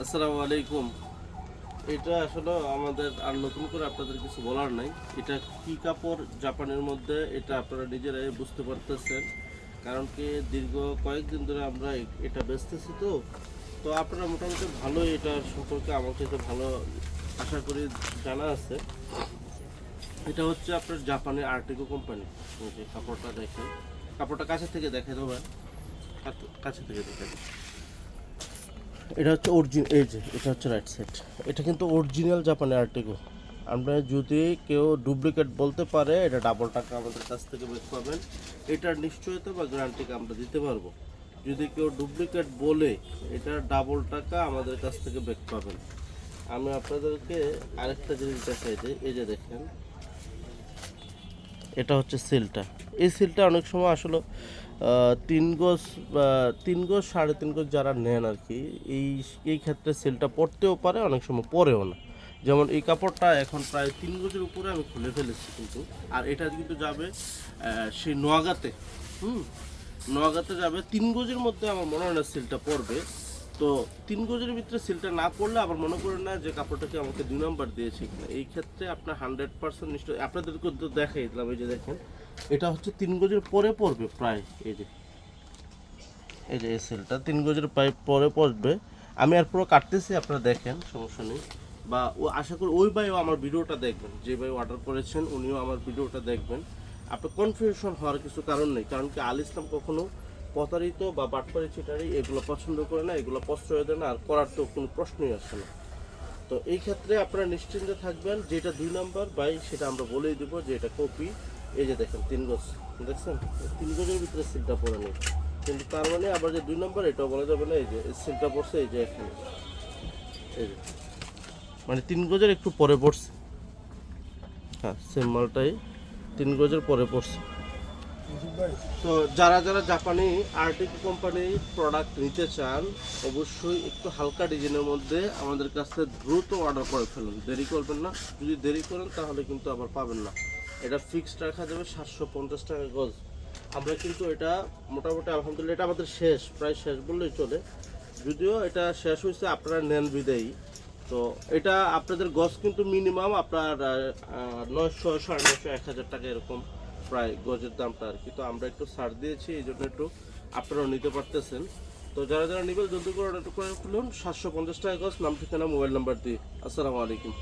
আসসালামু আলাইকুম। এটা আসলে আমাদের আর নতুন করে আপনাদের কিছু বলার নাই। এটা কি কাপড় জাপানের মধ্যে, এটা আপনারা নিজেরাই বুঝতে পারতেছেন। কারণ কি দীর্ঘ কয়েকদিন ধরে আমরা এটা বেচতেছি, তো তো আপনারা মোটামুটি ভালোই এটা সম্পর্কে আমাকে তো ভালো আশা করি জানা আছে। এটা হচ্ছে আপনার জাপানের আর্টিকো কোম্পানি। যে কাপড়টা দেখেন, কাপড়টা কাছে থেকে দেখে দেবেন, কাছে থেকে দেখে। এটা হচ্ছে অরিজিন, এই যে এটা হচ্ছে রাইট সাইড। এটা কিন্তু অরিজিনাল জাপানের আর্টিকো। আমরা যদি কেউ ডুপ্লিকেট বলতে পারে, এটা ডাবল টাকা আমাদের কাছ থেকে বের পাবেন। এটার নিশ্চয়তা বা গ্যারান্টিকে আমরা দিতে পারবো। যদি কেউ ডুপ্লিকেট বলে, এটা ডাবল টাকা আমাদের কাছ থেকে বের পাবেন। আমি আপনাদেরকে আরেকটা জিনিস দেখাই দিই। এই যে দেখেন, এটা হচ্ছে সিলটা। এই সিলটা অনেক সময় আসলে 3 গজ বা 3 গজ 3.5 গজ যারা নেন আর কি, এই এই ক্ষেত্রে সিলটা পড়তেও পারে, অনেক সময় পরেও না। যেমন এই কাপড়টা এখন প্রায় 3 গজের উপরে আমি খুলে ফেলেছি কিন্তু। আর এটা কিন্তু যাবে সেই নোয়াগাতে। নোয়াগাতে যাবে 3 গজের মধ্যে, আমার মনে হয় না সিলটা পড়বে। তো 3 গজের ভিতরে সিলটা না পড়লে আবার মনে করেন না যে কাপড়টাকে আমাকে 2 নাম্বার দিয়েছে কিনা। এই ক্ষেত্রে আপনার 100% নিশ্চয়, আপনাদেরকে তো দেখাই দিলাম। এই যে দেখেন, এটা হচ্ছে 3 গজের পরে পড়বে প্রায়। এই যে এই যে এই সেলটা 3 গজের প্রায় পরে পড়বে। আমি আর পুরো কাটতেছি, আপনারা দেখেন, সমস্যা নেই। বা ও আশা করি ওই ভাইও আমার ভিডিওটা দেখবেন, যে ভাই অর্ডার করেছেন উনিও আমার ভিডিওটা দেখবেন। আপনার কনফিউশন হওয়ার কিছু কারণ নেই। কারণ কি আল ইসলাম কখনো প্রতারিত বা বাটপারি চিটারি এগুলো পছন্দ করে না, এগুলো প্রশ্রয় দেয় না, আর করার তো কোনো প্রশ্নই আসে না। তো এই ক্ষেত্রে আপনারা নিশ্চিন্তে থাকবেন, যেটা 2 নাম্বার বাই সেটা আমরা বলেই দেবো যে এটা কপি। এই যে দেখেন 3 গজ, দেখছেন 3 গজের ভিতরে সিলটা পড়ে নেই, কিন্তু তার মানে আবার যে 2 নাম্বার এটাও বলা যাবে না। এই যে সিলটা পড়ছে, এই যে এখানে, এই যে মানে 3 গজের একটু পরে পড়ছে। হ্যাঁ, সেম মালটাই 3 গজের পরে পড়ছে। তো যারা যারা জাপানি আর্টিক কোম্পানির প্রোডাক্ট নিতে চান, অবশ্যই একটু হালকা ডিজাইনের মধ্যে আমাদের কাছে দ্রুত অর্ডার করে ফেলুন, দেরি করবেন না। যদি দেরি করেন তাহলে কিন্তু আবার পাবেন না। এটা ফিক্সড রাখা যাবে 750 টাকা গজ। আমরা কিন্তু এটা মোটামুটি আলহামদুলিল্লাহ এটা আমাদের শেষ, প্রায় শেষ বললেই চলে। যদিও এটা শেষ হয়েছে আপনারা নেন বিদায়ী। তো এটা আপনাদের গজ কিন্তু মিনিমাম আপনার 900, 950, 1000 টাকা এরকম প্রায় গজের দামটা আর কি। তো আমরা একটু ছাড় দিয়েছি, এই জন্য একটু আপনারাও নিতে পারতেছেন। তো যারা যারা নেবেন জলদি করে অর্ডার করে ফেলুন। 750 টাকা গজ, নাম ঠিকানা মোবাইল নাম্বার দিয়ে। আসসালামু আলাইকুম।